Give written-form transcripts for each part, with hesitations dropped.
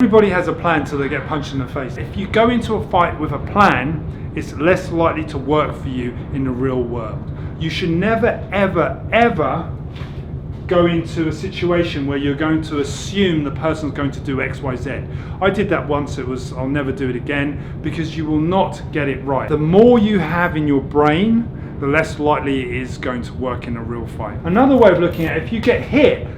Everybody has a plan till they get punched in the face. If you go into a fight with a plan, it's less likely to work for you in the real world. You should never, ever, ever go into a situation where you're going to assume the person's going to do X, Y, Z. I did that once, I'll never do it again, because you will not get it right. The more you have in your brain, the less likely it is going to work in a real fight. Another way of looking at it, if you get hit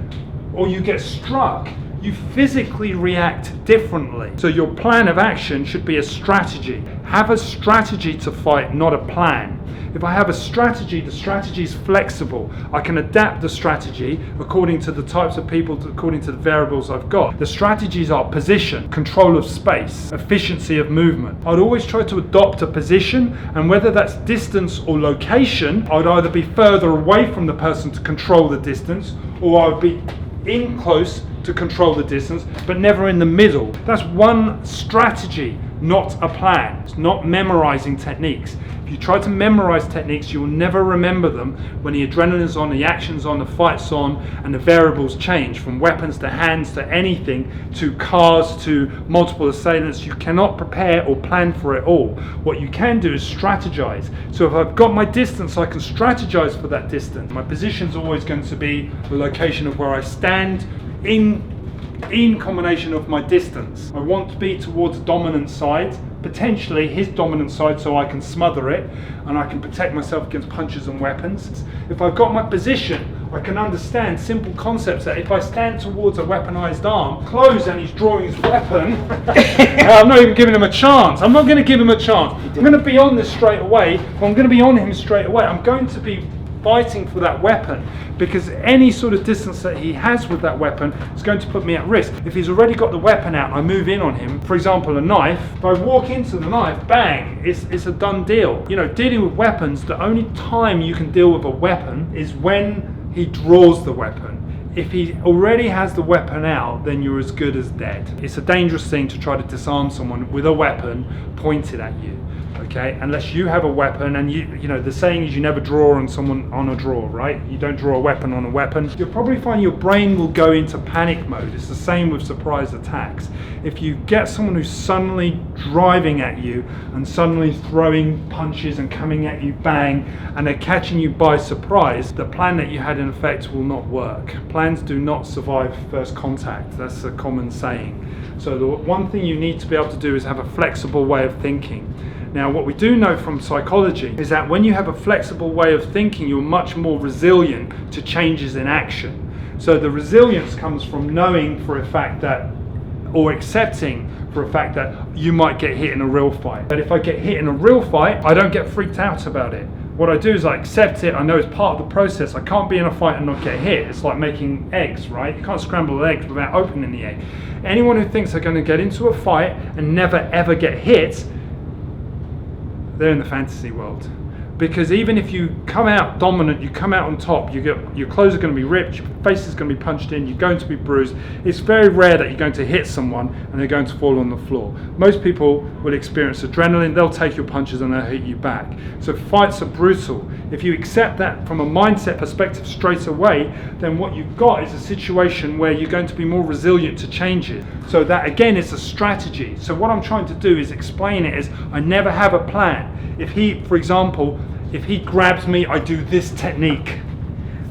or you get struck, you physically react differently. So your plan of action should be a strategy. Have a strategy to fight, not a plan. If I have a strategy, the strategy is flexible. I can adapt the strategy according to the types of people, according to the variables I've got. The strategies are position, control of space, efficiency of movement. I'd always try to adopt a position, and whether that's distance or location, I'd either be further away from the person to control the distance, or I would be in close to control the distance, but never in the middle. That's one strategy, not a plan. It's not memorizing techniques. If you try to memorize techniques, you will never remember them when the adrenaline's on, the action's on, the fight's on, and the variables change from weapons to hands to anything, to cars to multiple assailants. You cannot prepare or plan for it all. What you can do is strategize. So if I've got my distance, I can strategize for that distance. My position's always going to be the location of where I stand in combination of my distance. I want to be towards the dominant side, potentially his dominant side, so I can smother it and I can protect myself against punches and weapons. If I've got my position, I can understand simple concepts that if I stand towards a weaponized arm, close, and he's drawing his weapon, I'm not even giving him a chance. I'm not going to give him a chance. I'm going to be on this straight away. I'm going to be on him straight away. I'm going to be fighting for that weapon, because any sort of distance that he has with that weapon is going to put me at risk. If he's already got the weapon out and I move in on him, for example a knife, if I walk into the knife, bang, it's a done deal. You know, dealing with weapons, the only time you can deal with a weapon is when he draws the weapon. If he already has the weapon out, then you're as good as dead. It's a dangerous thing to try to disarm someone with a weapon pointed at you. Okay, unless you have a weapon, and you know the saying is you never draw on someone on a draw, right? You don't draw a weapon on a weapon. You'll probably find your brain will go into panic mode. It's the same with surprise attacks. If you get someone who's suddenly driving at you and suddenly throwing punches and coming at you, bang, and they're catching you by surprise, the plan that you had in effect will not work. Plans do not survive first contact. That's a common saying. So the one thing you need to be able to do is have a flexible way of thinking. Now, what we do know from psychology is that when you have a flexible way of thinking, you're much more resilient to changes in action. So the resilience comes from knowing for a fact that, or accepting for a fact that you might get hit in a real fight. But if I get hit in a real fight, I don't get freaked out about it. What I do is I accept it. I know it's part of the process. I can't be in a fight and not get hit. It's like making eggs, right? You can't scramble eggs without opening the egg. Anyone who thinks they're going to get into a fight and never ever get hit, they're in the fantasy world. Because even if you come out dominant, you come out on top, your clothes are going to be ripped, your face is going to be punched in, you're going to be bruised. It's very rare that you're going to hit someone and they're going to fall on the floor. Most people will experience adrenaline, they'll take your punches and they'll hit you back. So fights are brutal. If you accept that from a mindset perspective straight away, then what you've got is a situation where you're going to be more resilient to changes. So that again is a strategy. So what I'm trying to do is explain it as I never have a plan. If he, for example, if he grabs me, I do this technique,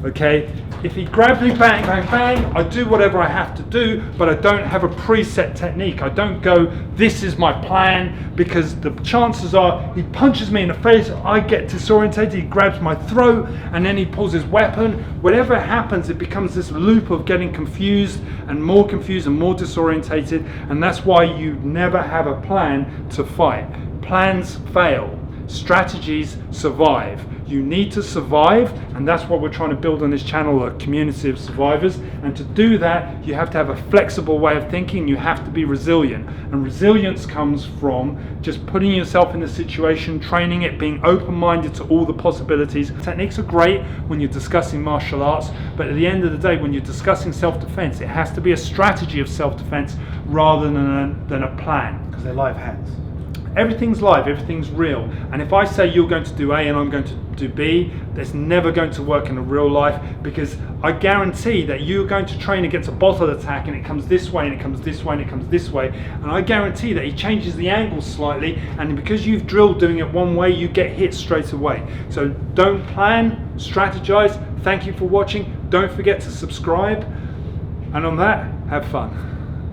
okay? If he grabs me, bang, bang, bang, I do whatever I have to do, but I don't have a preset technique. I don't go, this is my plan, because the chances are he punches me in the face, I get disorientated, he grabs my throat, and then he pulls his weapon. Whatever happens, it becomes this loop of getting confused and more disorientated, and that's why you never have a plan to fight. Plans fail. Strategies survive. You need to survive, and that's what we're trying to build on this channel, a community of survivors. And to do that, you have to have a flexible way of thinking. You have to be resilient, and resilience comes from just putting yourself in the situation, training it, being open-minded to all the possibilities. Techniques are great when you're discussing martial arts, but at the end of the day, when you're discussing self-defense, it has to be a strategy of self-defense rather than a plan. Because they're live hands. Everything's live, everything's real. And if I say you're going to do A and I'm going to do B, that's never going to work in a real life, because I guarantee that you're going to train against a bottle attack and it comes this way and it comes this way and it comes this way, and I guarantee that he changes the angle slightly, and because you've drilled doing it one way, you get hit straight away. So don't plan, strategize. Thank you for watching. Don't forget to subscribe, and on that, have fun.